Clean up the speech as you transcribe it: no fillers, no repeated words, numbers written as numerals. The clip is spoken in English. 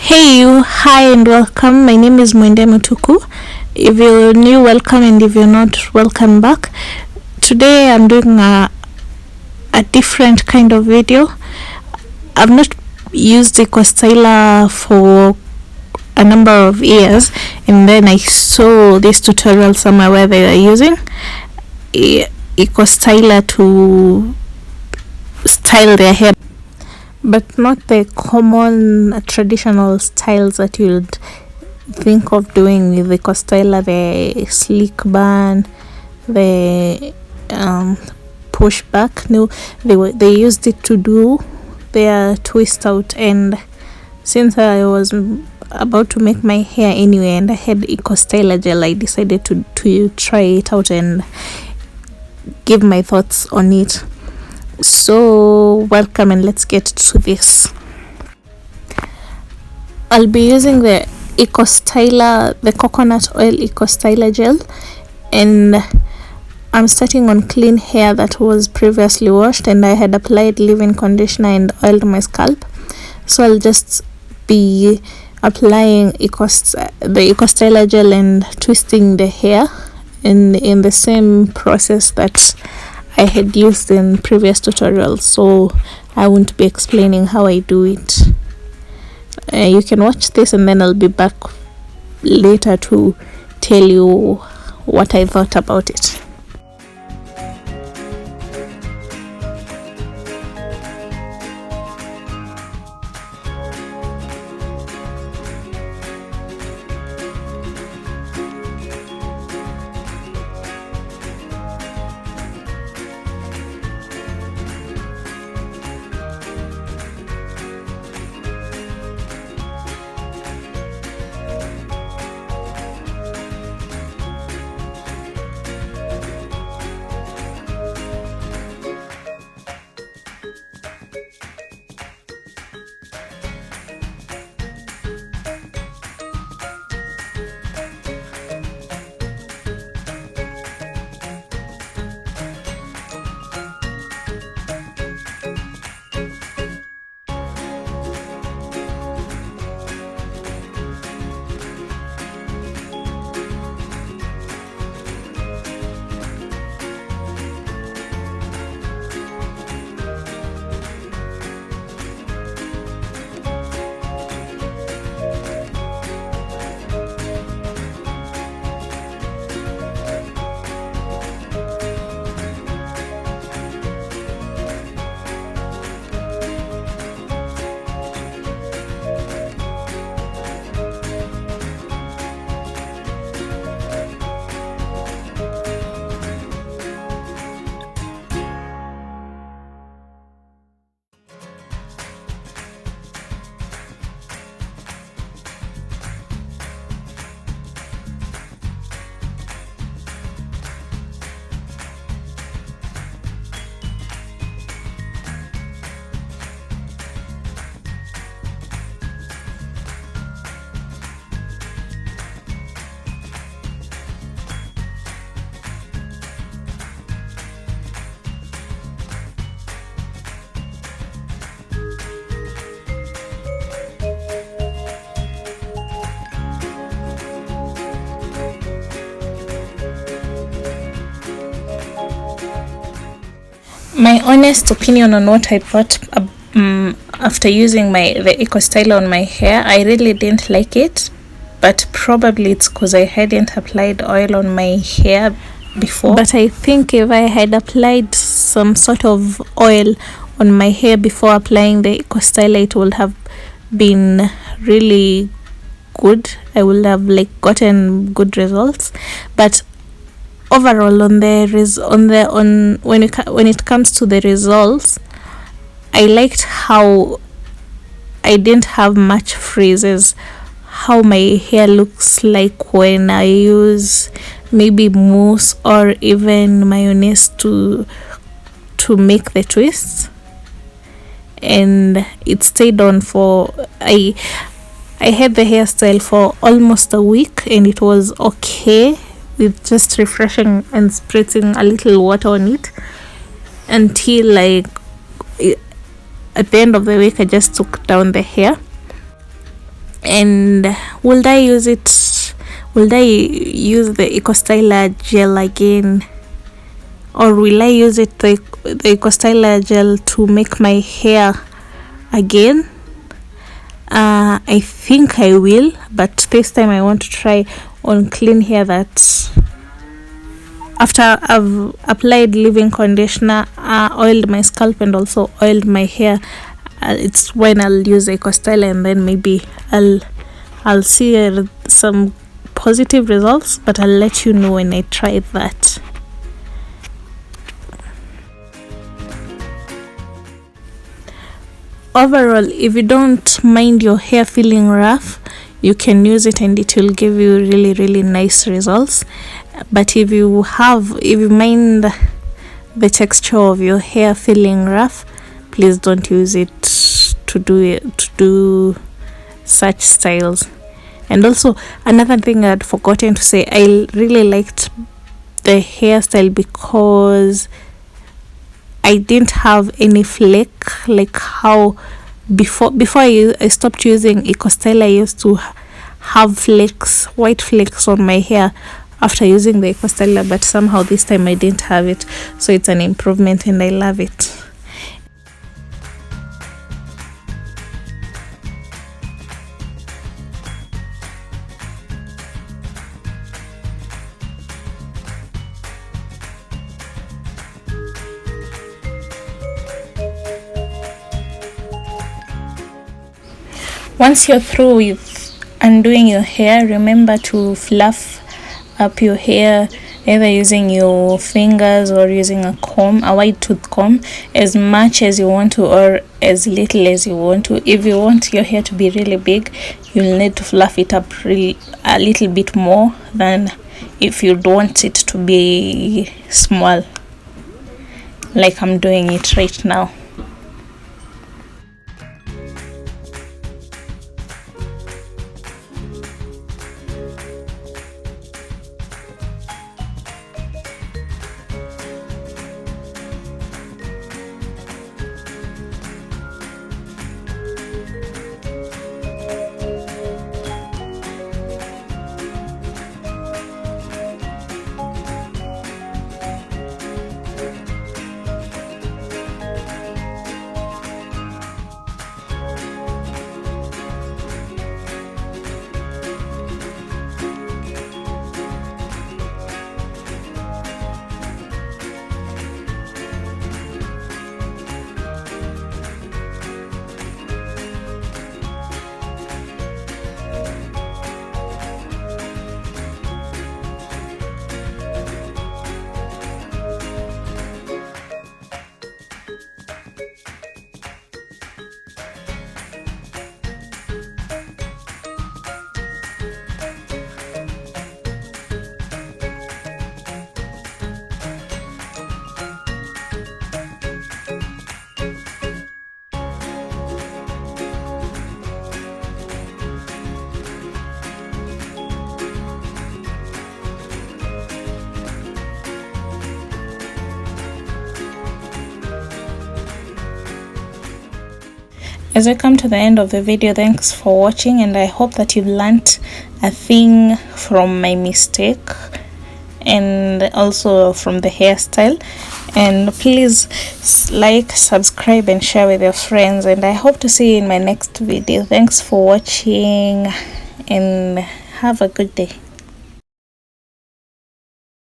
Hey you, hi and welcome. My name is Mwende. If you're new, welcome, and if you're not, welcome back. Today I'm doing a different kind of video. I've not used STYLER for a number of years, and then I saw this tutorial somewhere where they are using STYLER to style their hair, but not the common traditional styles that you'd think of doing with the STYLER, the sleek bun, the push back. No, they used it to do their twist out, and since I was about to make my hair anyway and I had STYLER gel, I decided to try it out and give my thoughts on it. So welcome, and let's get to this. I'll be using the STYLER, the coconut oil STYLER gel, and I'm starting on clean hair that was previously washed, and I had applied leave-in conditioner and oiled my scalp. So I'll just be applying the STYLER gel and twisting the hair in the same process that I had used in previous tutorials, so I won't be explaining how I do it. You can watch this, and then I'll be back later to tell you what I thought about it. My honest opinion on what I thought after using the STYLER on my hair, I really didn't like it, but probably it's because I hadn't applied oil on my hair before. But I think if I had applied some sort of oil on my hair before applying the STYLER, it would have been really good. I would have gotten good results. But overall, when it comes to the results, I liked how I didn't have much freezes, how my hair looks like when I use maybe mousse or even mayonnaise to make the twists, and it stayed on for I had the hairstyle for almost a week, and it was okay with just refreshing and spritzing a little water on it until at the end of the week I just took down the hair. And will I use the EcoStyler gel again, or will I use the EcoStyler gel to make my hair again? I think I will, but this time I want to try on clean hair that after I've applied leave-in conditioner, oiled my scalp and also oiled my hair. It's when I'll use EcoStyler, and then maybe I'll see some positive results, but I'll let you know when I try that. Overall, if you don't mind your hair feeling rough, you can use it and it will give you really nice results. But if you mind the texture of your hair feeling rough, please don't use it to do such styles. And also, another thing I'd forgotten to say, I really liked the hairstyle because I didn't have any flake, like how before I stopped using EcoStyler, I used to have white flakes on my hair after using the EcoStyler, but somehow this time I didn't have it, so it's an improvement and I love it. Once you're through with undoing your hair, remember to fluff up your hair, either using your fingers or using a wide tooth comb, as much as you want to or as little as you want to. If you want your hair to be really big, you'll need to fluff it up a little bit more than if you want it to be small, like I'm doing it right now. As I come to the end of the video, thanks for watching, and I hope that you've learned a thing from my mistake and also from the hairstyle. And please like, subscribe and share with your friends, and I hope to see you in my next video. Thanks for watching and have a good day.